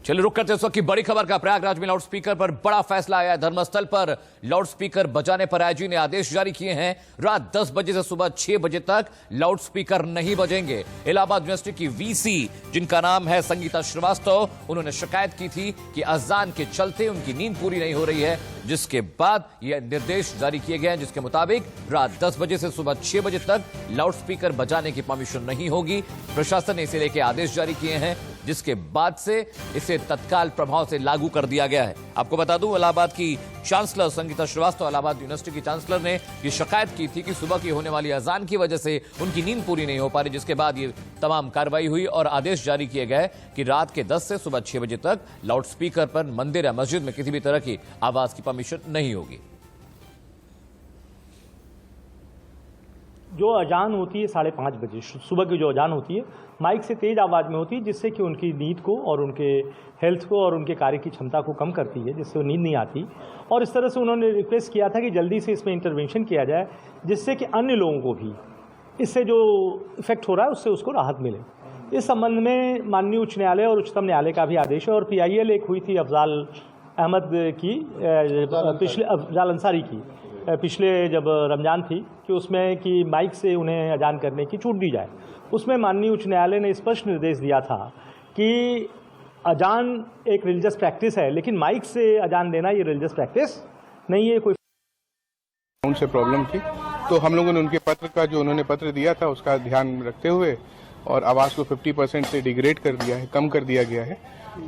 चलिए रुक करते हैं इस वक्त की बड़ी खबर का। प्रयागराज में लाउडस्पीकर पर बड़ा फैसला आया है। धर्मस्थल पर लाउडस्पीकर बजाने पर आईजी ने आदेश जारी किए हैं। रात 10 बजे से सुबह 6 बजे तक लाउडस्पीकर नहीं बजेंगे। इलाहाबाद यूनिवर्सिटी की वीसी जिनका नाम है संगीता श्रीवास्तव, उन्होंने शिकायत की थी कि अजान के चलते उनकी नींद पूरी नहीं हो रही है, जिसके बाद यह निर्देश जारी किए गए हैं, जिसके मुताबिक रात 10 बजे से सुबह 6 बजे तक लाउडस्पीकर बजाने की परमिशन नहीं होगी। प्रशासन ने इसे लेकर आदेश जारी किए हैं, जिसके बाद से इसे तत्काल प्रभाव से लागू कर दिया गया है। आपको बता दूं, इलाहाबाद की चांसलर संगीता श्रीवास्तव, इलाहाबाद यूनिवर्सिटी की चांसलर ने ये शिकायत की थी कि सुबह की होने वाली अजान की वजह से उनकी नींद पूरी नहीं हो पा रही, जिसके बाद ये तमाम कार्रवाई हुई और आदेश जारी किए गए कि रात के 10 से सुबह 6 बजे तक लाउडस्पीकर पर मंदिर या मस्जिद में किसी भी तरह की आवाज की परमिशन नहीं होगी। जो अजान होती है 5:30 बजे सुबह की, जो अजान होती है माइक से तेज आवाज़ में होती है, जिससे कि उनकी नींद को और उनके हेल्थ को और उनके कार्य की क्षमता को कम करती है, जिससे नींद नहीं आती। और इस तरह से उन्होंने रिक्वेस्ट किया था कि जल्दी से इसमें इंटरवेंशन किया जाए, जिससे कि अन्य लोगों को भी इससे जो इफेक्ट हो रहा है उससे उसको राहत मिले। इस संबंध में माननीय उच्च न्यायालय और उच्चतम न्यायालय का भी आदेश है। और PIL एक हुई थी अफजाल अहमद की, पिछले अफजाल अंसारी की, पिछले जब रमज़ान थी, कि उसमें कि माइक से उन्हें अजान करने की छूट दी जाए। उसमें माननीय उच्च न्यायालय ने स्पष्ट निर्देश दिया था कि अजान एक रिलीजियस प्रैक्टिस है, लेकिन माइक से अजान देना ये रिलीजियस प्रैक्टिस नहीं है। कोई उनसे प्रॉब्लम थी, तो हम लोगों ने उनके पत्र का, जो उन्होंने पत्र दिया था, उसका ध्यान रखते हुए और आवाज़ को 50% से डिग्रेड कर दिया है, कम कर दिया गया है।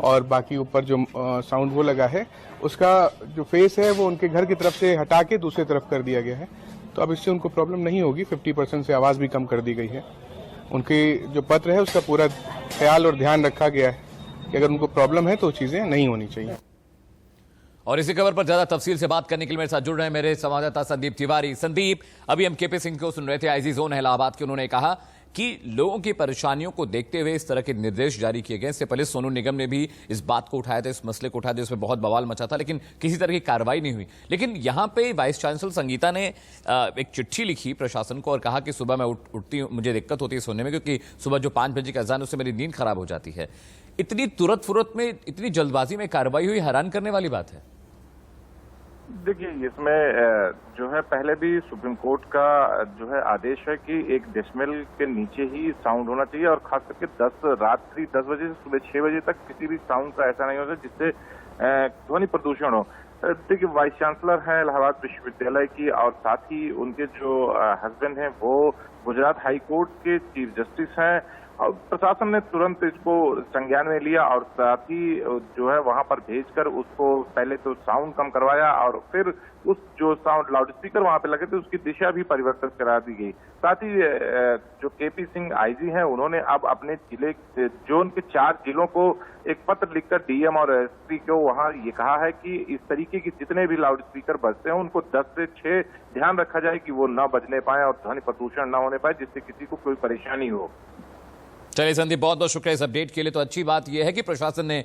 और बाकी ऊपर जो साउंड वो लगा है, उसका जो फेस है वो उनके घर की तरफ से हटा के दूसरी तरफ कर दिया गया है। तो अब इससे उनको प्रॉब्लम नहीं होगी। 50% से आवाज़ भी कम कर दी गई है। उनकी जो पत्र है उसका पूरा ख्याल और ध्यान रखा गया है कि अगर उनको प्रॉब्लम है तो चीज़ें नहीं होनी चाहिए। और इसी खबर पर ज्यादा तफसील से बात करने के लिए मेरे साथ जुड़ रहे हैं मेरे संवाददाता संदीप तिवारी। संदीप, अभी हम KP सिंह को सुन रहे थे, आईजी जोन है इलाहाबाद के। उन्होंने कहा कि लोगों की परेशानियों को देखते हुए इस तरह के निर्देश जारी किए गए। इससे पहले सोनू निगम ने भी इस बात को उठाया था, इस मसले को उठाया था, इसमें बहुत बवाल मचा था, लेकिन किसी तरह की कार्रवाई नहीं हुई। लेकिन यहां पे वाइस चांसलर संगीता ने एक चिट्ठी लिखी प्रशासन को और कहा कि सुबह मैं उठती हूं, मुझे दिक्कत होती है सोने में, क्योंकि सुबह जो 5 बजे का अजान, उससे मेरी नींद खराब हो जाती है। इतनी तुरंत फुरत में, इतनी जल्दबाजी में कार्रवाई हुई, हैरान करने वाली बात है। देखिए, इसमें जो है पहले भी सुप्रीम कोर्ट का जो है आदेश है कि 1 डेसिमल के नीचे ही साउंड होना चाहिए, और खास करके रात्रि 10 बजे से सुबह 6 बजे तक किसी भी साउंड का ऐसा नहीं होता जिससे ध्वनि प्रदूषण हो। देखिए, वाइस चांसलर हैं इलाहाबाद विश्वविद्यालय की, और साथ ही उनके जो हस्बैंड हैं वो गुजरात हाई कोर्ट के चीफ जस्टिस हैं। और प्रशासन ने तुरंत इसको संज्ञान में लिया और साथ ही जो है वहां पर भेजकर उसको पहले तो साउंड कम करवाया, और फिर उस जो साउंड लाउड स्पीकर वहां पे लगे थे उसकी दिशा भी परिवर्तित करा दी गई। साथ ही जो KP सिंह IG हैं, उन्होंने अब अपने जिले, जोन के 4 जिलों को एक पत्र लिखकर DM और SP को वहां ये कहा है कि इस तरीके की जितने भी लाउड स्पीकर बजते हैं उनको 10 से 6 ध्यान रखा जाए कि वो न बजने पाए और ध्वनि प्रदूषण न होने पाए, जिससे किसी को कोई परेशानी हो। चलिए संदीप, बहुत बहुत शुक्रिया इस अपडेट के लिए। तो अच्छी बात यह है कि प्रशासन ने